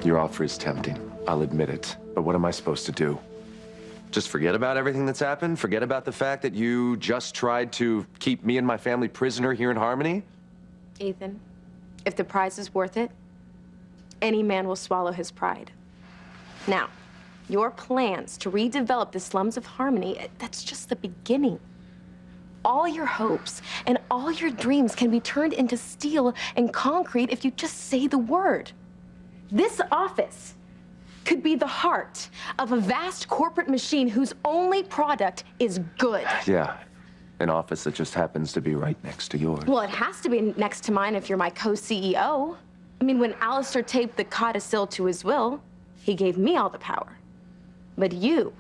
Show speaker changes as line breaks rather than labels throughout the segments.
Your offer is tempting. I'll admit it. But what am I supposed to do? Just forget about everything that's happened? Forget about the fact that you just tried to keep me and my family prisoner here in Harmony?
Ethan, if the prize is worth it, any man will swallow his pride. Now, your plans to redevelop the slums of Harmony, that's just the beginning. All your hopes and all your dreams can be turned into steel and concrete if you just say the word. This office could be the heart of a vast corporate machine whose only product is good.
Yeah, an office that just happens to be right next to yours.
Well, it has to be next to mine if you're my co-CEO. I mean, when Alistair taped the codicil to his will, he gave me all the power. But you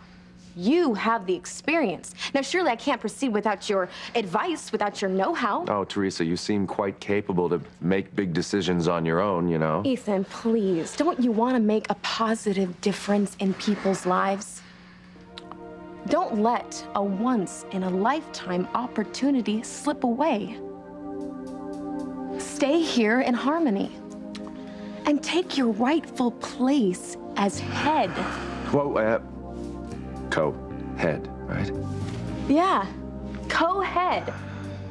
have the experience. Now, surely I can't proceed without your advice, without your know-how.
Oh, Teresa, you seem quite capable to make big decisions on your own, you know?
Ethan, please, don't you want to make a positive difference in people's lives? Don't let a once-in-a-lifetime opportunity slip away. Stay here in Harmony and take your rightful place as head.
Whoa, co-head, right?
Yeah, co-head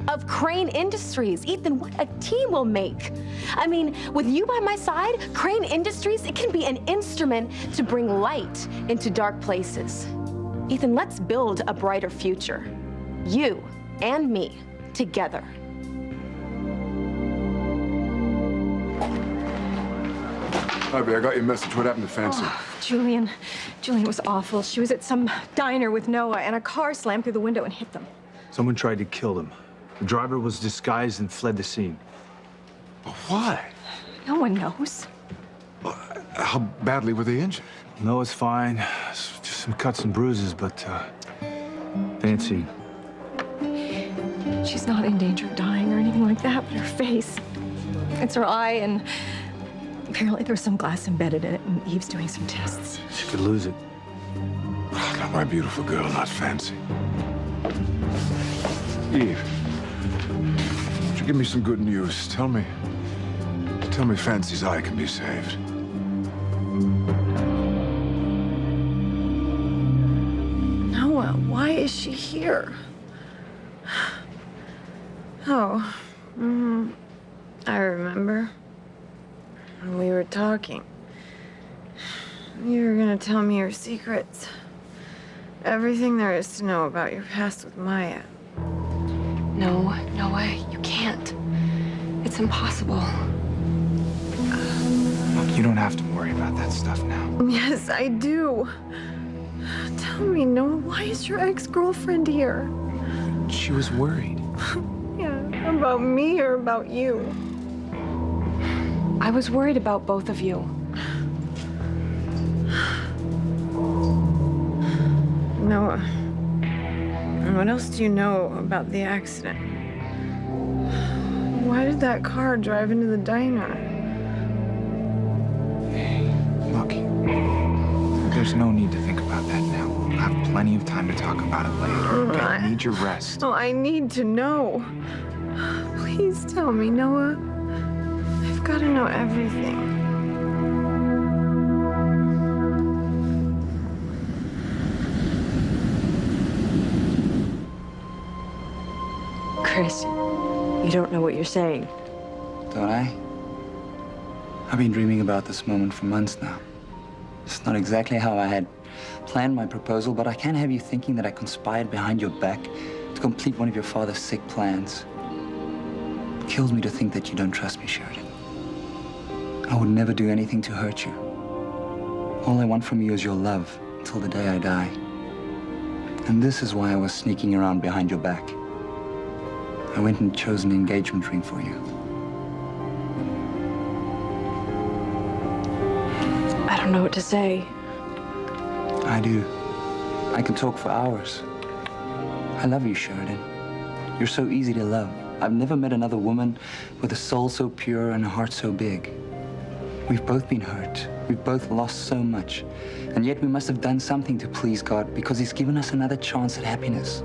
of Crane Industries. Ethan, what a team we'll make. I mean, with you by my side, Crane Industries, it can be an instrument to bring light into dark places. Ethan, let's build a brighter future. You and me together.
Harvey, I got your message. What happened to Fancy?
Oh, Julian was awful. She was at some diner with Noah, and a car slammed through the window and hit them.
Someone tried to kill them. The driver was disguised and fled the scene.
But why?
No one knows.
How badly were they injured?
Noah's fine. Just some cuts and bruises, but, Fancy.
She's not in danger of dying or anything like that, but her face. It's her eye, and apparently there was some glass embedded in it, and Eve's doing some tests.
She could lose it.
Oh, not my beautiful girl, not Fancy. Eve, would you give me some good news? Tell me Fancy's eye can be saved.
Noah, why is she here? Oh, I remember. We were talking. You were gonna tell me your secrets. Everything there is to know about your past with Maya.
No, Noah, you can't. It's impossible.
Look, you don't have to worry about that stuff now.
Yes, I do. Tell me, Noah, why is your ex-girlfriend here?
She was worried.
Yeah, about me or about you?
I was worried about both of you.
Noah, what else do you know about the accident? Why did that car drive into the diner?
Look, there's no need to think about that now. We'll have plenty of time to talk about it later. Okay? I need your rest.
Oh, I need to know. Please tell me, Noah. I've got to know everything.
Chris, you don't know what you're saying.
Don't I? I've been dreaming about this moment for months now. It's not exactly how I had planned my proposal, but I can't have you thinking that I conspired behind your back to complete one of your father's sick plans. It kills me to think that you don't trust me, Sheridan. I would never do anything to hurt you. All I want from you is your love until the day I die. And this is why I was sneaking around behind your back. I went and chose an engagement ring for you.
I don't know what to say.
I do. I can talk for hours. I love you, Sheridan. You're so easy to love. I've never met another woman with a soul so pure and a heart so big. We've both been hurt. We've both lost so much. And yet we must have done something to please God because He's given us another chance at happiness.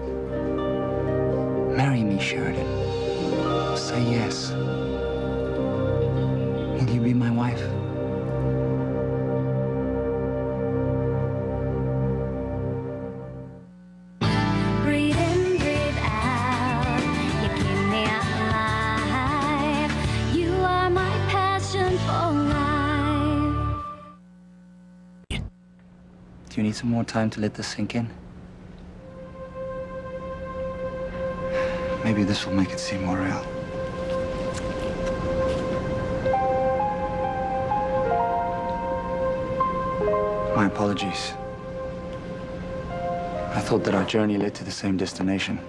Marry me, Sheridan. Say yes. Will you be my wife? you need some more time to let this sink in? Maybe this will make it seem more real. My apologies. I thought that our journey led to the same destination.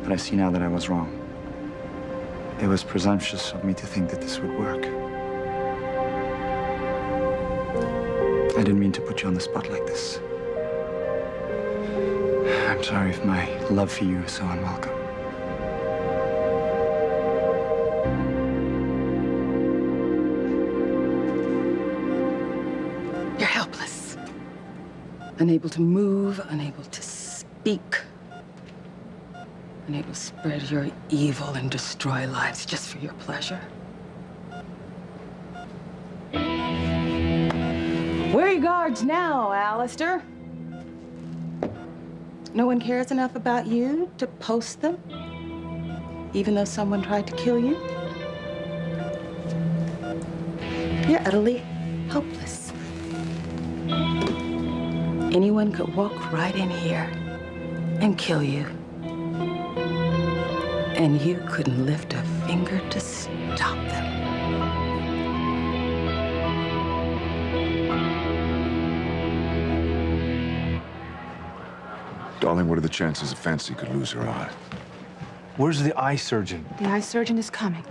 But I see now that I was wrong. It was presumptuous of me to think that this would work. I didn't mean to put you on the spot like this. I'm sorry if my love for you is so unwelcome.
You're helpless. Unable to move, unable to speak. Unable to spread your evil and destroy lives just for your pleasure.
Where are your guards now, Alistair?
No one cares enough about you to post them, even though someone tried to kill you? You're utterly hopeless. Anyone could walk right in here and kill you. And you couldn't lift a finger to stop them.
Darling, what are the chances that Fancy could lose her eye?
Where's the eye surgeon?
The eye surgeon is coming.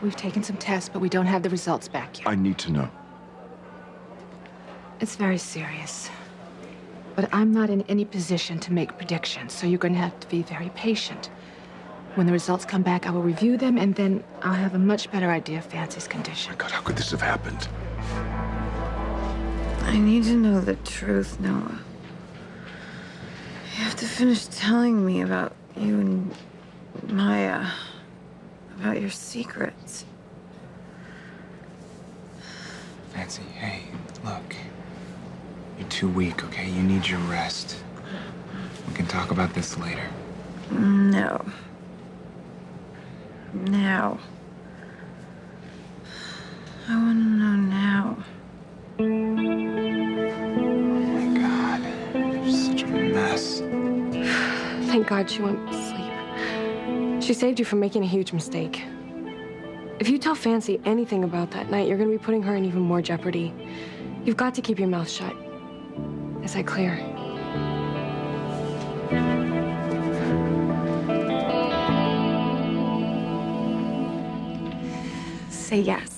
We've taken some tests, but we don't have the results back yet.
I need to know.
It's very serious. But I'm not in any position to make predictions, so you're going to have to be very patient. When the results come back, I will review them, and then I'll have a much better idea of Fancy's condition.
My God, how could this have happened?
I need to know the truth, Noah. You have to finish telling me about you and Maya, about your secrets.
Fancy, hey, look. You're too weak, okay? You need your rest. We can talk about this later.
No. Now. I want to know now.
Oh my God, you're such a mess.
Thank God she went to sleep. She saved you from making a huge mistake. If you tell Fancy anything about that night, you're going to be putting her in even more jeopardy. You've got to keep your mouth shut. Is that clear? Say yes.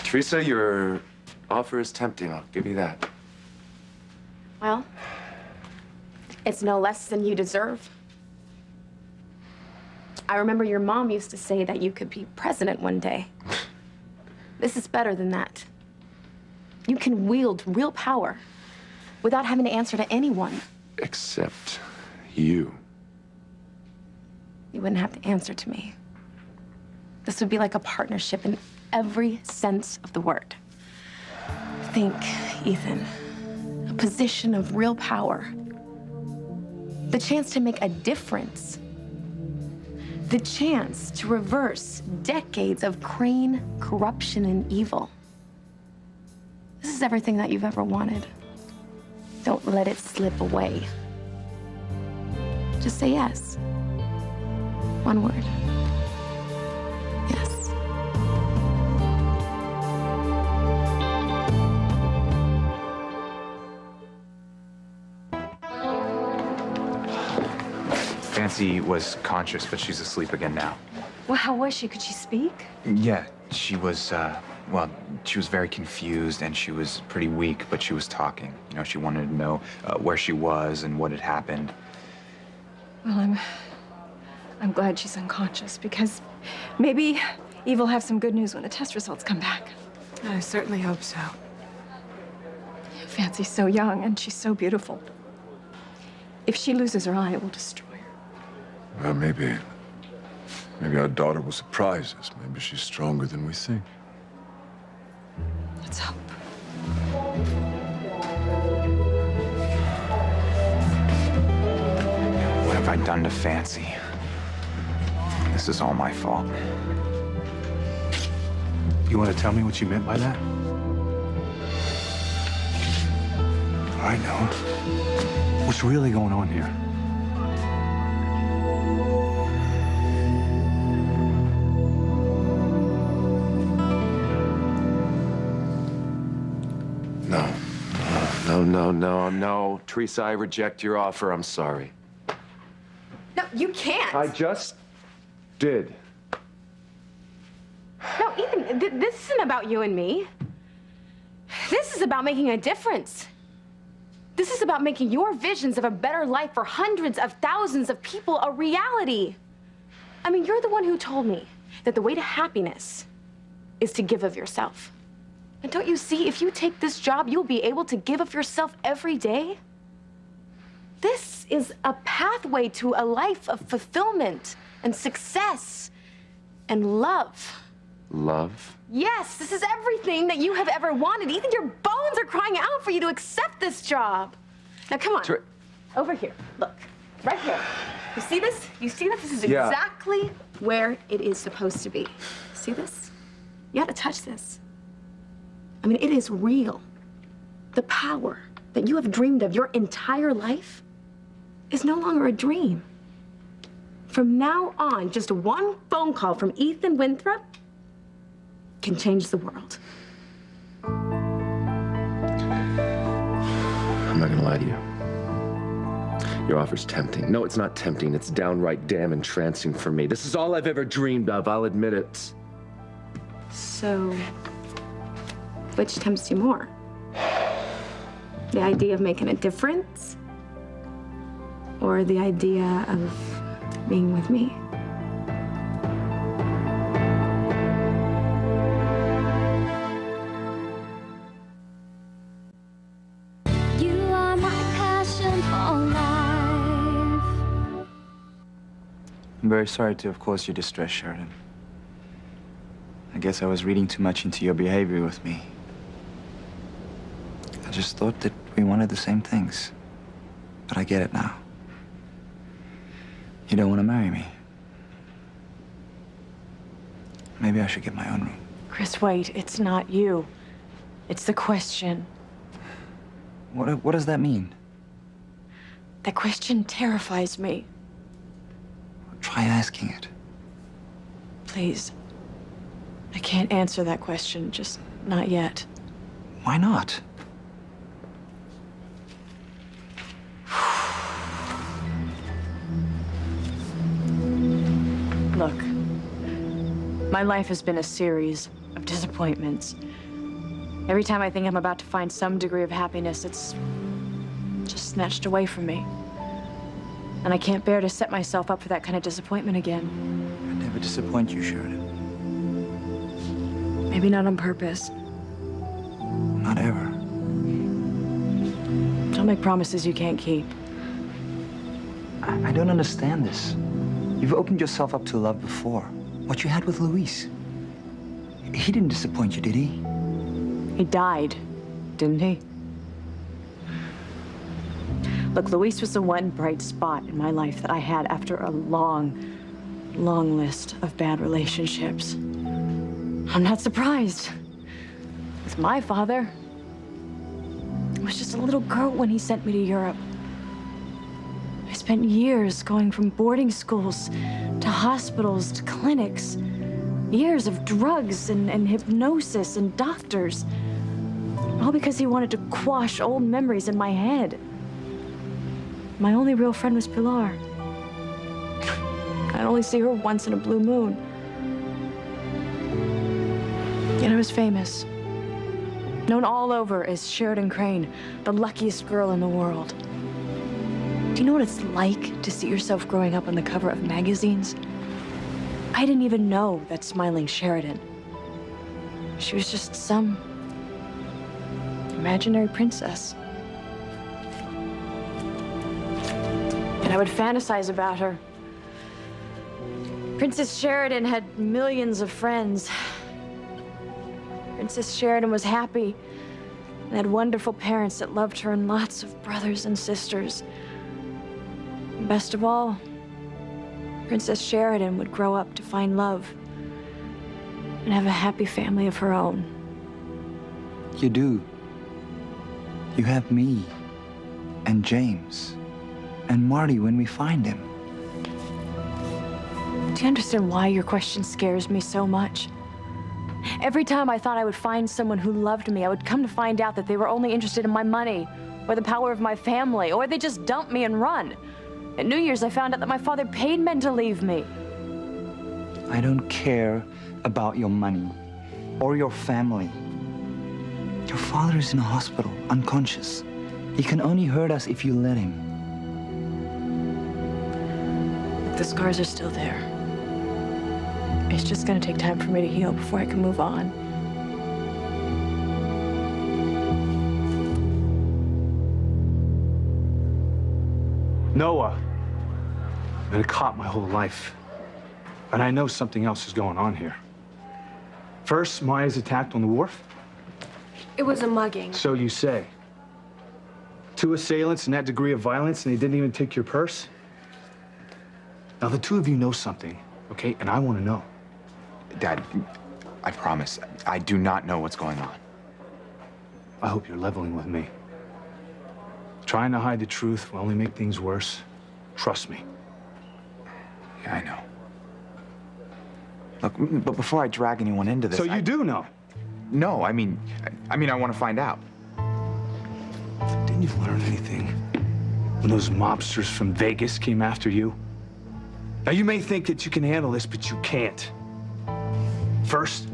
Teresa, your offer is tempting. I'll give you that.
Well, it's no less than you deserve. I remember your mom used to say that you could be president one day. This is better than that. You can wield real power without having to answer to anyone.
Except you.
You wouldn't have to answer to me. This would be like a partnership in every sense of the word. Think, Ethan, a position of real power. The chance to make a difference. The chance to reverse decades of Crane corruption and evil. This is everything that you've ever wanted. Don't let it slip away. Just say yes. One word. Yes.
Fancy was conscious, but she's asleep again now.
Well, how was she? Could she speak?
Yeah, she was, well, she was very confused and she was pretty weak, but she was talking. You know, she wanted to know where she was and what had happened.
Well, I'm glad she's unconscious, because maybe Eve will have some good news when the test results come back. I certainly hope so. Fancy's so young and she's so beautiful. If she loses her eye, it will destroy her.
Well, maybe our daughter will surprise us. Maybe she's stronger than we think.
Let's hope.
What have I done to Fancy? This is all my fault.
You want to tell me what you meant by that? I know. What's really going on here?
No. Teresa, I reject your offer. I'm sorry.
No, you can't.
I just did.
No, Ethan, this isn't about you and me. This is about making a difference. This is about making your visions of a better life for hundreds of thousands of people a reality. I mean, you're the one who told me that the way to happiness is to give of yourself. And don't you see, if you take this job, you'll be able to give of yourself every day? This is a pathway to a life of fulfillment and success and love.
Love?
Yes, this is everything that you have ever wanted. Ethan, your bones are crying out for you to accept this job. Now, come on. Over here. Look. Right here. You see this? You see this? This is exactly where it is supposed to be. See this? You gotta touch this. I mean, it is real. The power that you have dreamed of your entire life is no longer a dream. From now on, just one phone call from Ethan Winthrop can change the world.
I'm not gonna lie to you. Your offer's tempting. No, it's not tempting. It's downright damn entrancing for me. This is all I've ever dreamed of, I'll admit it.
So, which tempts you more? The idea of making a difference? Or the idea of being with me?
You are my passion for life.
I'm very sorry to have caused you distress, Sheridan. I guess I was reading too much into your behavior with me. I just thought that we wanted the same things. But I get it now. You don't want to marry me. Maybe I should get my own room.
Chris, wait, it's not you. It's the question.
What does that mean?
That question terrifies me.
Try asking it.
Please. I can't answer that question, just not yet.
Why not?
Look, my life has been a series of disappointments. Every time I think I'm about to find some degree of happiness, it's just snatched away from me. And I can't bear to set myself up for that kind of disappointment again.
I'd never disappoint you, Sheridan.
Maybe not on purpose.
Not ever.
Don't make promises you can't keep.
I don't understand this. You've opened yourself up to love before. What you had with Luis. He didn't disappoint you, did he?
He died, didn't he? Look, Luis was the one bright spot in my life that I had after a long list of bad relationships. I'm not surprised. With my father, I was just a little girl when he sent me to Europe. I spent years going from boarding schools to hospitals to clinics. Years of drugs and hypnosis and doctors. All because he wanted to quash old memories in my head. My only real friend was Pilar. I'd only see her once in a blue moon. Yet I was famous. Known all over as Sheridan Crane, the luckiest girl in the world. Do you know what it's like to see yourself growing up on the cover of magazines? I didn't even know that smiling Sheridan. She was just some imaginary princess. And I would fantasize about her. Princess Sheridan had millions of friends. Princess Sheridan was happy and had wonderful parents that loved her and lots of brothers and sisters. And best of all, Princess Sheridan would grow up to find love and have a happy family of her own.
You do. You have me and James and Marty when we find him.
Do you understand why your question scares me so much? Every time I thought I would find someone who loved me, I would come to find out that they were only interested in my money or the power of my family, or they just dump me and run. At New Year's, I found out that my father paid men to leave me.
I don't care about your money or your family. Your father is in a hospital, unconscious. He can only hurt us if you let him.
The scars are still there. It's just gonna take time for me to heal before I can move on.
Noah. I've been a cop my whole life. And I know something else is going on here. First, Maya's attacked on the wharf.
It was a mugging.
So you say. 2 assailants and that degree of violence, and they didn't even take your purse? Now, the 2 of you know something, okay? And I want to know.
Dad, I promise, I do not know what's going on.
I hope you're leveling with me. Trying to hide the truth will only make things worse. Trust me.
Yeah, I know. Look, but before I drag anyone into this,
So you do know?
No, I mean, I want to find out.
Didn't you learn anything when those mobsters from Vegas came after you? Now, you may think that you can handle this, but you can't. First,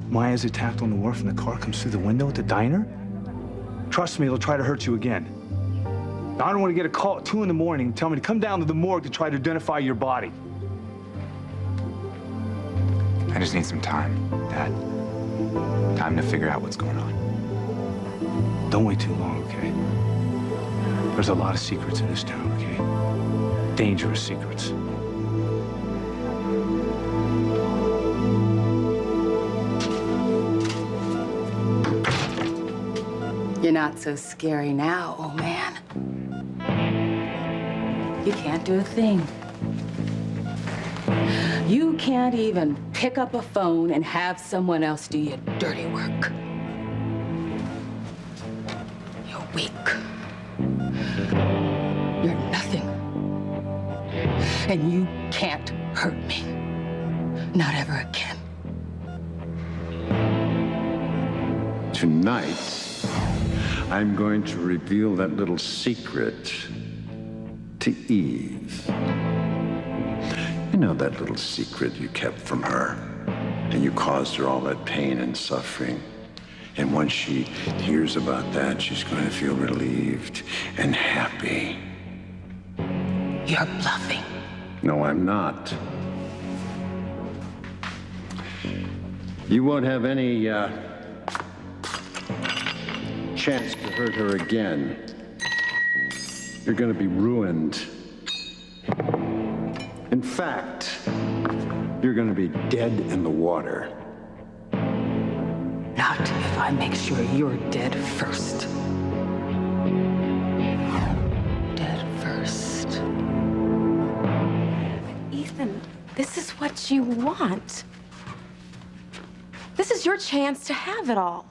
Maya's attacked on the wharf and the car comes through the window at the diner. Trust me, it'll try to hurt you again. Now, I don't want to get a call at 2 in the morning and tell me to come down to the morgue to try to identify your body.
I just need some time, Dad. Time to figure out what's going on.
Don't wait too long, okay? There's a lot of secrets in this town, okay? Dangerous secrets.
You're not so scary now, old man. You can't do a thing. You can't even pick up a phone and have someone else do your dirty work. You're weak. You're nothing. And you can't hurt me. Not ever again.
Tonight, I'm going to reveal that little secret to Eve. You know that little secret you kept from her, and you caused her all that pain and suffering. And once she hears about that, she's going to feel relieved and happy.
You're bluffing.
No, I'm not. You won't have any chance to hurt her again. You're going to be ruined. In fact, you're going to be dead in the water.
Not if I make sure you're dead first. Dead first.
Ethan, this is what you want. This is your chance to have it all.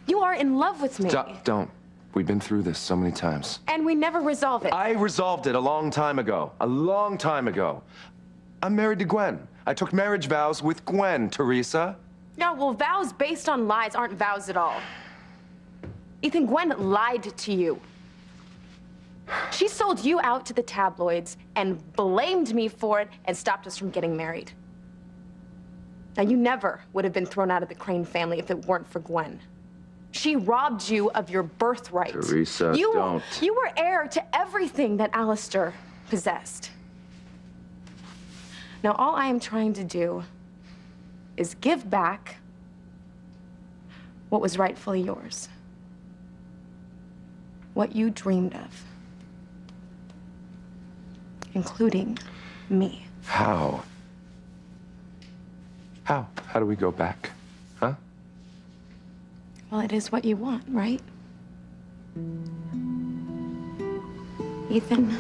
You are in love with me.
Don't. We've been through this so many times.
And we never resolve it.
I resolved it a long time ago. A long time ago. I'm married to Gwen. I took marriage vows with Gwen, Teresa.
No, well, vows based on lies aren't vows at all. Ethan, Gwen lied to you. She sold you out to the tabloids and blamed me for it and stopped us from getting married. Now, you never would have been thrown out of the Crane family if it weren't for Gwen. She robbed you of your birthright.
Teresa, don't.
You were heir to everything that Alistair possessed. Now, all I am trying to do is give back what was rightfully yours. What you dreamed of. Including me.
How? How? How do we go back? Huh?
Well, it is what you want, right? Ethan,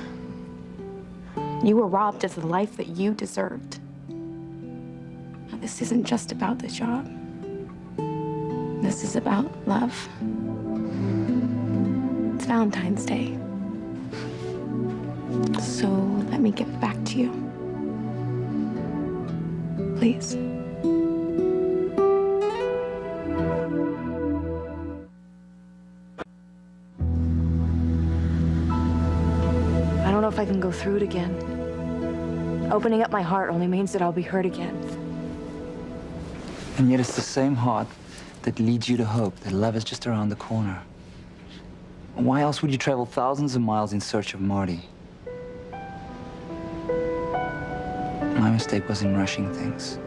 You were robbed of the life that you deserved. Now, this isn't just about the job. This is about love. It's Valentine's Day. So let me get back to you. Please.
I don't know if I can go through it again. Opening up my heart only means that I'll be hurt again.
And yet it's the same heart that leads you to hope that love is just around the corner. Why else would you travel thousands of miles in search of Marty? My mistake was in rushing things.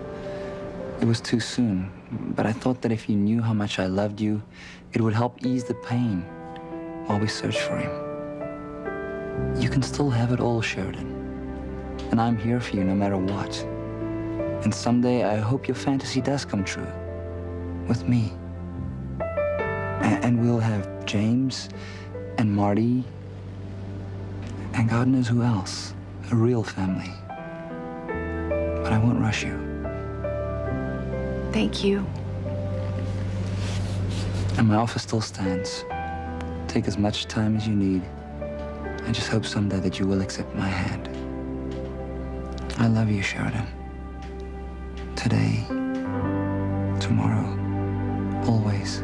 It was too soon, but I thought that if you knew how much I loved you, it would help ease the pain while we search for him. You can still have it all, Sheridan. And I'm here for you no matter what. And someday I hope your fantasy does come true. With me. And we'll have James and Marty and God knows who else. A real family. But I won't rush you.
Thank you.
And my offer still stands. Take as much time as you need. I just hope someday that you will accept my hand. I love you, Sheridan. Today, tomorrow, always.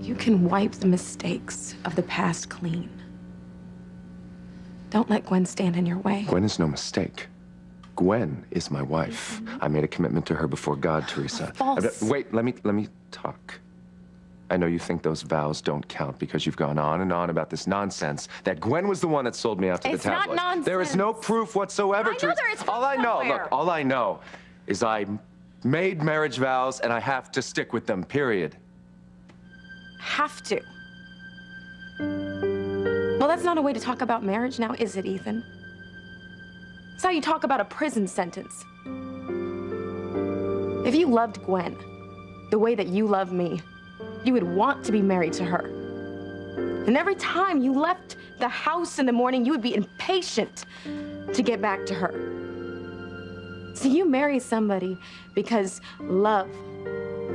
You can wipe the mistakes of the past clean. Don't let Gwen stand in your way.
Gwen is no mistake. Gwen is my wife. I made a commitment to her before God, Teresa.
False.
Wait, let me talk. I know you think those vows don't count because you've gone on and on about this nonsense that Gwen was the one that sold me out to the tabloids.
It's not nonsense.
There is no proof whatsoever,
I know
Teresa.
there is
All I know,
somewhere.
look, all I know is I made marriage vows and I have to stick with them, period.
Have to. Well, that's not a way to talk about marriage now, is it, Ethan? It's how you talk about a prison sentence. If you loved Gwen the way that you love me, you would want to be married to her. And every time you left the house in the morning, you would be impatient to get back to her. So you marry somebody because love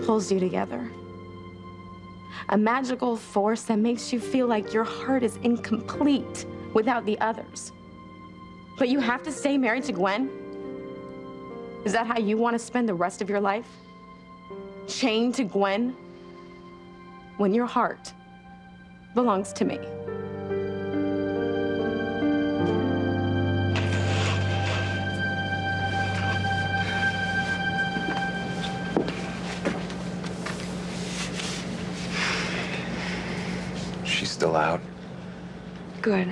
pulls you together. A magical force that makes you feel like your heart is incomplete without the others. But you have to stay married to Gwen? Is that how you want to spend the rest of your life? Chained to Gwen? When your heart belongs to me.
She's still out.
Good.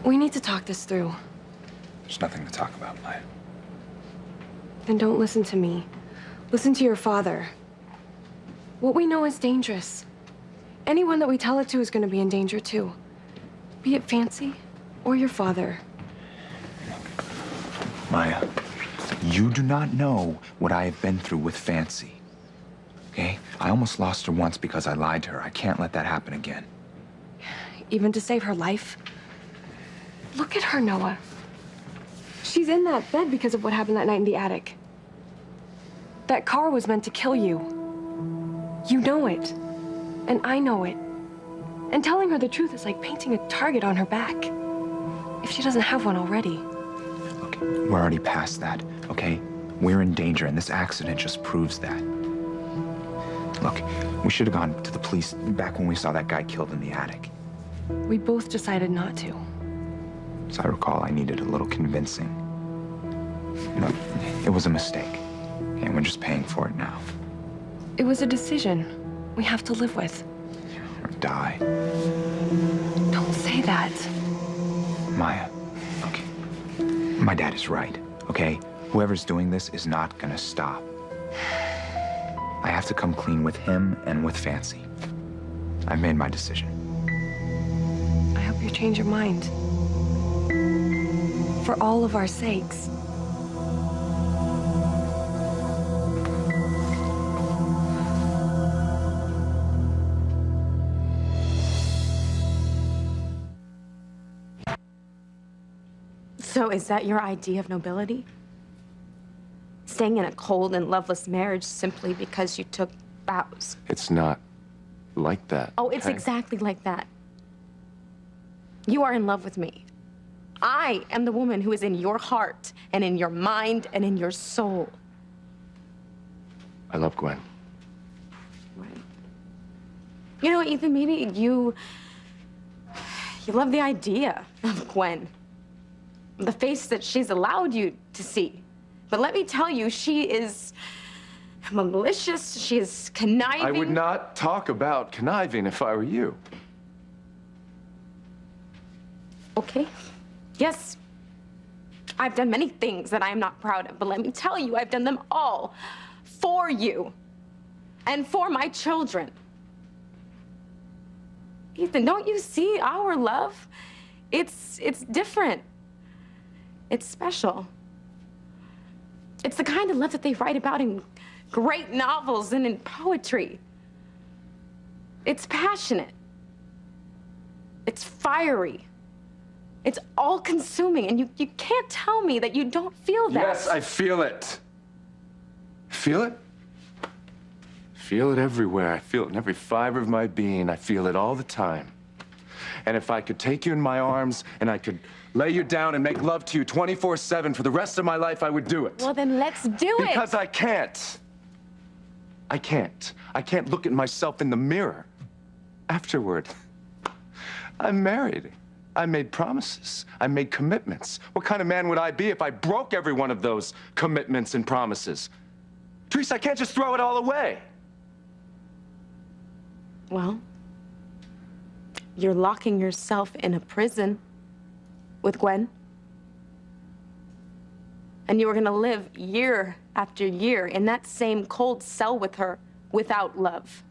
We need to talk this through.
There's nothing to talk about, Maya.
Then don't listen to me. Listen to your father. What we know is dangerous. Anyone that we tell it to is going to be in danger too. Be it Fancy or your father.
Maya, you do not know what I have been through with Fancy. Okay? I almost lost her once because I lied to her. I can't let that happen again.
Even to save her life? Look at her, Noah. She's in that bed because of what happened that night in the attic. That car was meant to kill you. You know it. And I know it. And telling her the truth is like painting a target on her back. If she doesn't have one already.
Look, we're already past that, okay? We're in danger, and this accident just proves that. Look, we should have gone to the police back when we saw that guy killed in the attic.
We both decided not to.
As I recall, I needed a little convincing. Look, it was a mistake, and we're just paying for it now.
It was a decision we have to live with.
Or die.
Don't say that.
Maya, okay. My dad is right, okay? Whoever's doing this is not gonna stop. I have to come clean with him and with Fancy. I've made my decision.
I hope you change your mind. For all of our sakes.
So is that your idea of nobility? Staying in a cold and loveless marriage simply because you took vows?
It's not like that.
Oh, it's exactly like that. You are in love with me. I am the woman who is in your heart and in your mind and in your soul.
I love Gwen.
Right. You know, Ethan, maybe you love the idea of Gwen. The face that she's allowed you to see. But let me tell you, she is malicious, she is conniving.
I would not talk about conniving if I were you.
Okay. Yes. I've done many things that I am not proud of, but let me tell you, I've done them all for you and for my children. Ethan, don't you see our love? It's different. It's special. It's the kind of love that they write about in great novels and in poetry. It's passionate. It's fiery. It's all-consuming, and you can't tell me that you don't feel that.
Yes, I feel it. Feel it? Feel it everywhere. I feel it in every fiber of my being. I feel it all the time. And if I could take you in my arms and I could lay you down and make love to you 24/7 for the rest of my life, I would do it.
Well, then let's do it.
Because I can't. I can't. I can't look at myself in the mirror. Afterward, I'm married. I made promises. I made commitments. What kind of man would I be if I broke every one of those commitments and promises? Teresa, I can't just throw it all away.
Well, you're locking yourself in a prison with Gwen. And you were gonna live year after year in that same cold cell with her without love.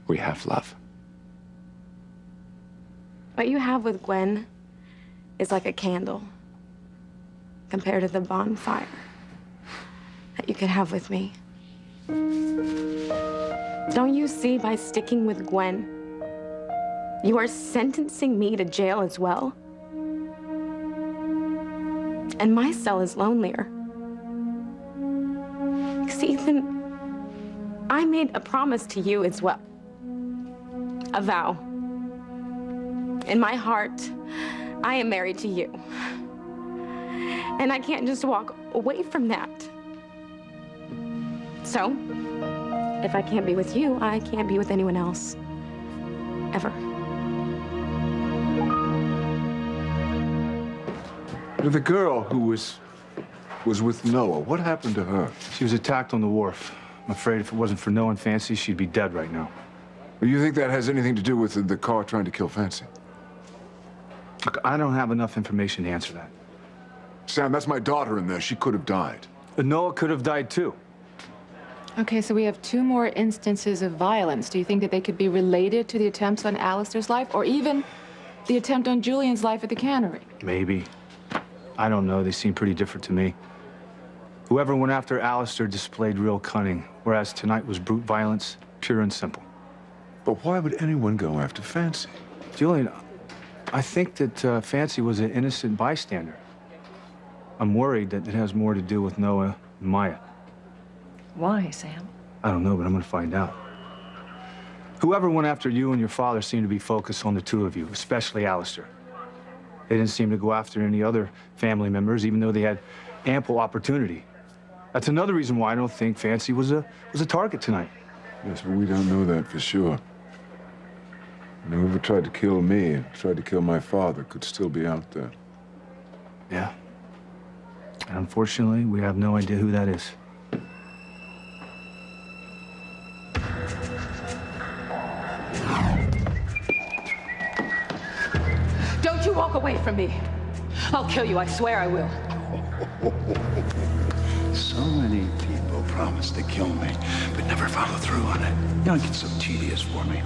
We have love.
What you have with Gwen is like a candle compared to the bonfire that you could have with me. Don't you see, by sticking with Gwen, you are sentencing me to jail as well? And my cell is lonelier. Because, Ethan, I made a promise to you as well. A vow. In my heart, I am married to you. And I can't just walk away from that. So, if I can't be with you, I can't be with anyone else. Ever.
The girl who was with Noah, what happened to her?
She was attacked on the wharf. I'm afraid if it wasn't for Noah and Fancy, she'd be dead right now.
Do you think that has anything to do with the car trying to kill Fancy?
Look, I don't have enough information to answer that.
Sam, that's my daughter in there. She could have died.
Noah could have died too.
Okay, so we have 2 more instances of violence. Do you think that they could be related to the attempts on Alistair's life, or even the attempt on Julian's life at the cannery?
Maybe. I don't know. They seem pretty different to me. Whoever went after Alistair displayed real cunning, whereas tonight was brute violence, pure and simple.
But why would anyone go after Fancy?
Julian, I think that Fancy was an innocent bystander. I'm worried that it has more to do with Noah and Maya.
Why, Sam?
I don't know, but I'm gonna find out. Whoever went after you and your father seemed to be focused on the 2 of you, especially Alistair. They didn't seem to go after any other family members, even though they had ample opportunity. That's another reason why I don't think Fancy was a target tonight.
Yes, but we don't know that for sure. And whoever tried to kill me, tried to kill my father, could still be out there.
Yeah. And unfortunately, we have no idea who that is.
Don't you walk away from me. I'll kill you, I swear I will.
So many people promise to kill me, but never follow through on it. You know, it gets so tedious for me.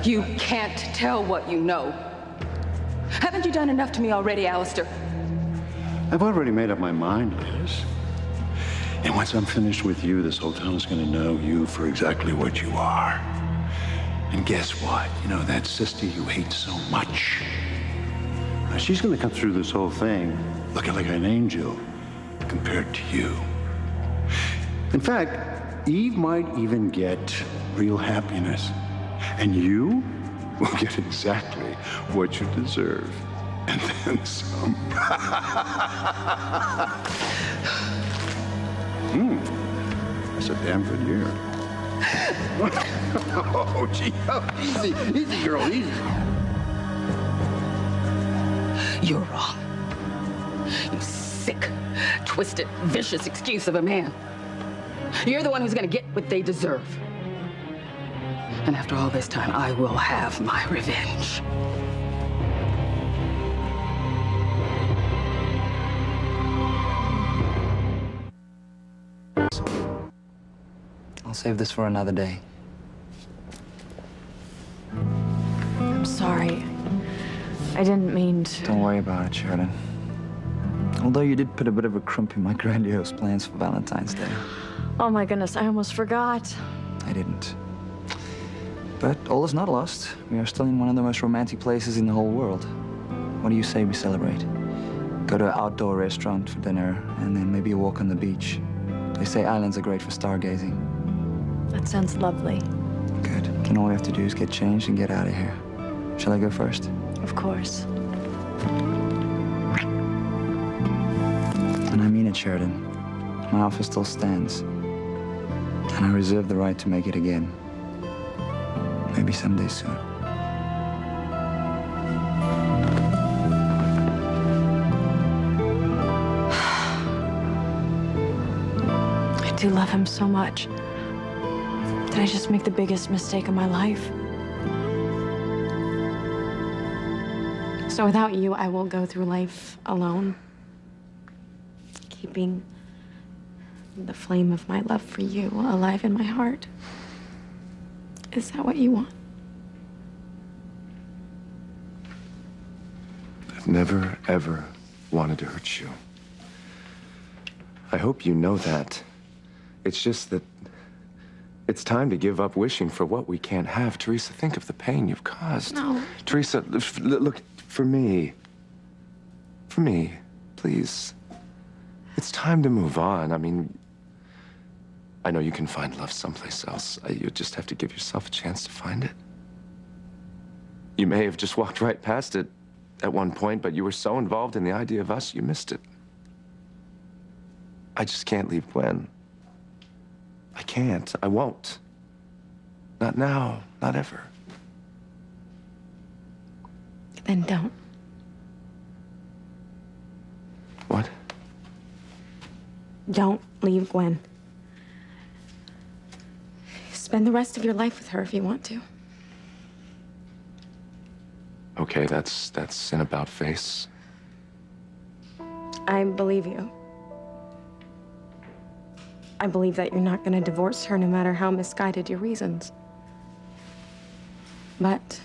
You can't tell what you know. Haven't you done enough to me already, Alistair?
I've already made up my mind, Liz. And once I'm finished with you, this whole town is going to know you for exactly what you are. And guess what? You know, that sister you hate so much, Now, she's going to come through this whole thing looking like an angel compared to you. In fact, Eve might even get real happiness. And you will get exactly what you deserve. And then some. That's a damn good year. Oh, gee. Oh, easy. Easy, girl. Easy.
You're wrong. You sick, twisted, vicious excuse of a man. You're the one who's gonna get what they deserve. And after all this time, I will have my revenge.
I'll save this for another day.
I'm sorry. I didn't mean to.
Don't worry about it, Sheridan. Although you did put a bit of a crump in my grandiose plans for Valentine's Day.
Oh my goodness, I almost forgot.
I didn't. But all is not lost. We are still in one of the most romantic places in the whole world. What do you say we celebrate? Go to an outdoor restaurant for dinner, and then maybe a walk on the beach. They say islands are great for stargazing.
That sounds lovely.
Good. Then all we have to do is get changed and get out of here. Shall I go first?
Of course.
And I mean it, Sheridan. My offer still stands. And I reserve the right to make it again. Maybe someday soon.
I do love him so much. Did I just make the biggest mistake of my life?
So without you, I will go through life alone, keeping the flame of my love for you alive in my heart. Is that what you want?
I've never, ever wanted to hurt you. I hope you know that. It's just that it's time to give up wishing for what we can't have. Teresa, think of the pain you've caused.
No.
Teresa, look, for me, please. It's time to move on. I mean, I know you can find love someplace else. You just have to give yourself a chance to find it. You may have just walked right past it at one point, but you were so involved in the idea of us, you missed it. I just can't leave Gwen. I can't. I won't. Not now. Not ever.
Then don't.
What?
Don't leave Gwen. Spend the rest of your life with her if you want to.
Okay, that's an about face.
I believe you. I believe that you're not going to divorce her no matter how misguided your reasons. But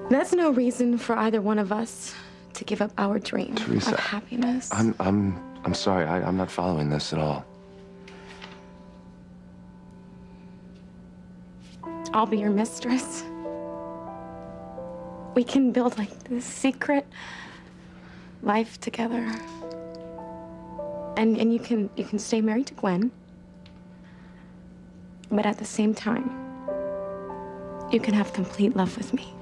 that's no reason for either one of us to give up our dream
Teresa,
of happiness.
I'm sorry. I'm not following this at all.
I'll be your mistress. We can build like this secret life together. And you can stay married to Gwen. But at the same time, you can have complete love with me.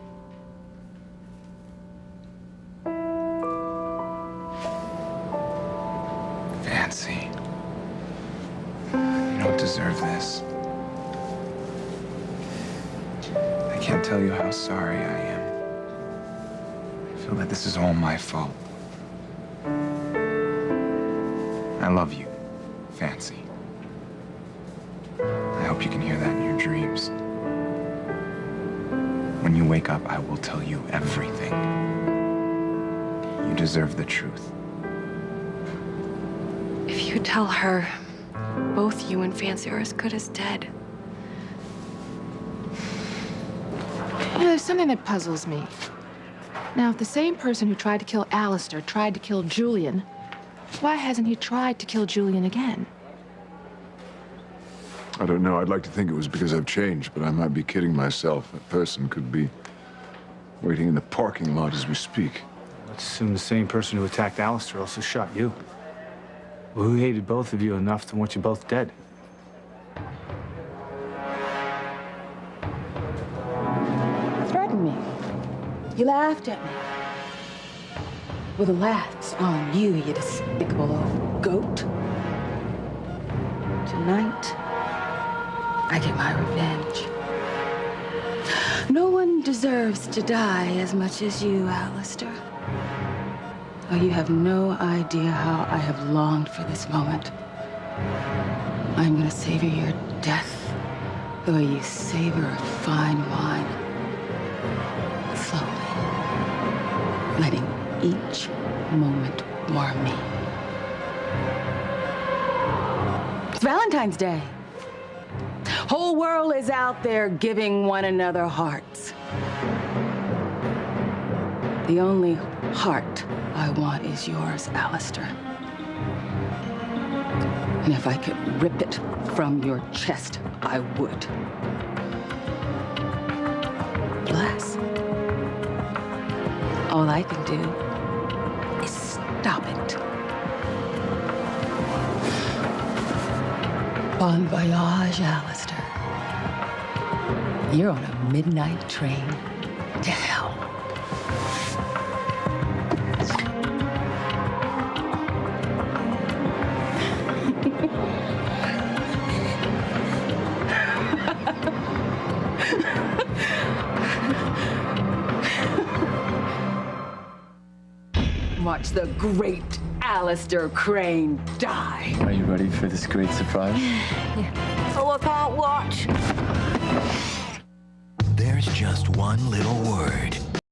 Fancy. You don't deserve this. I can't tell you how sorry I am. I feel that this is all my fault. I love you, Fancy. I hope you can hear that in your dreams. When you wake up, I will tell you everything. You deserve the truth.
If you tell her, both you and Fancy are as good as dead.
You know, there's something that puzzles me. Now, if the same person who tried to kill Alistair tried to kill Julian, why hasn't he tried to kill Julian again?
I don't know. I'd like to think it was because I've changed, but I might be kidding myself. A person could be waiting in the parking lot as we speak.
Let's assume the same person who attacked Alistair also shot you. Well, who hated both of you enough to want you both dead?
Threatened me. You laughed at me. With a laughs on you, you despicable old goat. Tonight, I get my revenge. No one deserves to die as much as you, Alistair. Oh, you have no idea how I have longed for this moment. I'm gonna savor your death the way you savor a fine wine. Slowly, letting each moment warm me. It's Valentine's Day. Whole world is out there giving one another hearts. The only heart I want is yours, Alistair. And if I could rip it from your chest, I would. Bless. All I can do is stop it. Bon voyage, Alistair. You're on a midnight train to hell. Watch the great Alistair Crane die.
Are you ready for this great surprise?
Yeah. Oh, I can't watch.
There's just one little word